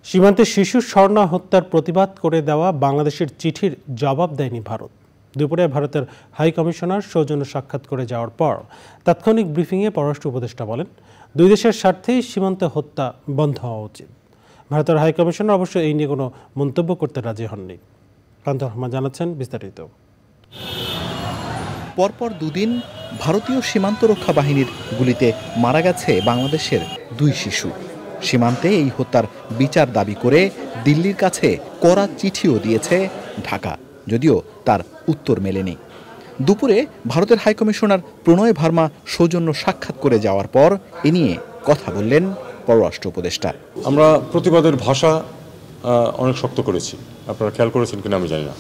সীমান্তে শিশু স্বর্ণা হত্যার প্রতিবাদ করে দেওয়া বাংলাদেশের চিঠির জবাব দেয়নি ভারত। দুপুরে ভারতের হাই কমিশনার সৌজন্য সাক্ষাৎ করে যাওয়ার পর তাৎক্ষণিক ব্রিফিংয়ে পররাষ্ট্র উপদেষ্টা বলেন, দুই দেশের স্বার্থেই সীমান্তে হত্যা বন্ধ হওয়া উচিত। ভারতের হাই কমিশনার অবশ্য এই নিয়ে কোনো মন্তব্য করতে রাজি হননি। কান্ত রহমান জানাচ্ছেন বিস্তারিত। পরপর দুদিন ভারতীয় সীমান্ত রক্ষা বাহিনীর গুলিতে মারা গেছে বাংলাদেশের 2 শিশু। সীমান্তে এই হত্যার বিচার দাবি করে দিল্লির কাছে কড়া চিঠিও দিয়েছে ঢাকা, যদিও তার উত্তর মেলেনি। দুপুরে ভারতের হাইকমিশনার প্রণয় ভার্মা সৌজন্য সাক্ষাৎ করে যাওয়ার পর এ নিয়ে কথা বললেন পররাষ্ট্র উপদেষ্টা। আমরা প্রতিবাদের ভাষা অনেক শক্ত করেছি, আপনারা খেয়াল করেছেন কিনা আমি জানি না।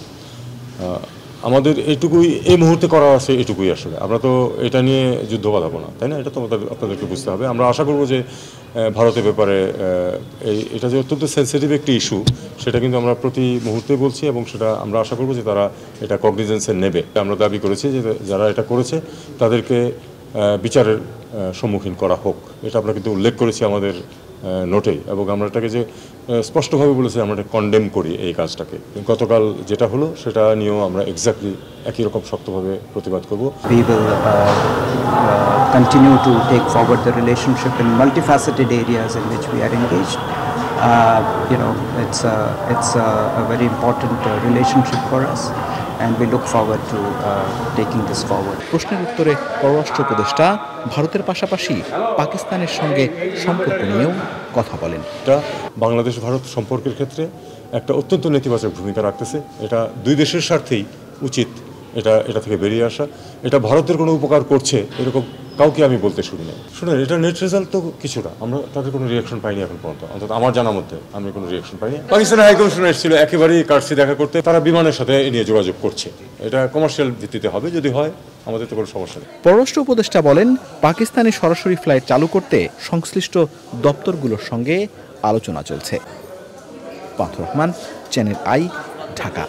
আমাদের এইটুকুই এই মুহূর্তে করা আছে, এটুকুই আসলে। আমরা তো এটা নিয়ে যুদ্ধ বাঁধাবো না, তাই না? এটা তো আপনাদেরকে বুঝতে হবে। আমরা আশা করবো যে ভারতের ব্যাপারে এটা যে অত্যন্ত সেন্সিটিভ একটি ইস্যু, সেটা কিন্তু আমরা প্রতি মুহূর্তে বলছি এবং সেটা আমরা আশা করবো যে তারা এটা কগনিজেন্সে নেবে। আমরা দাবি করেছি যে যারা এটা করেছে তাদেরকে বিচারের সম্মুখীন করা হোক, এটা আমরা কিন্তু উল্লেখ করেছি আমাদের নোটেই, এবং আমরা এটাকে যে স্পষ্টভাবে বলেছি আমরা এটা কন্ডেম করি এই কাজটাকে। গতকাল যেটা হলো সেটা নিয়েও আমরা এক্স্যাক্টলি একই রকম শক্তভাবে প্রতিবাদ করব। We will continue to take forward the relationship in multifaceted areas in which we are engaged. It's a very important relationship for us, and we look forward to taking this forward. প্রশ্নের উত্তরে পররাষ্ট্র উপদেষ্টা ভারতের পাশাপাশি পাকিস্তানের সঙ্গে সম্পর্ক নিয়েও কথা বলেন। এটা বাংলাদেশ ভারত সম্পর্কের ক্ষেত্রে একটা অত্যন্ত নেতিবাচক ভূমিকা রাখতেছে। এটা দুই দেশের স্বার্থেই উচিত এটা থেকে বেরিয়ে আসা। এটা ভারতের কোনো উপকার করছে এরকম কাউকে আমি বলতে শুনি না। শুনেন, এটা নেট রেজাল্ট তো কিছুটা, আমরা তাদের কোনো রিয়াকশন পাইনি এখন পর্যন্ত, অন্তত আমার জানার মধ্যে আমি কোনো রিয়াকশন পাইনি। পাকিস্তানের হাইকমিশনার এসেছিল একেবারেই কার্সি দেখা করতে, তারা বিমানের সাথে এ নিয়ে যোগাযোগ করছে। এটা কমার্শিয়াল ভিত্তিতে হবে, যদি হয় আমাদের তো কোনো সমস্যা নেই। পররাষ্ট্র উপদেষ্টা বলেন, পাকিস্তানে সরাসরি ফ্লাইট চালু করতে সংশ্লিষ্ট দপ্তরগুলোর সঙ্গে আলোচনা চলছে। পান্থ রহমান, চ্যানেল আই, ঢাকা।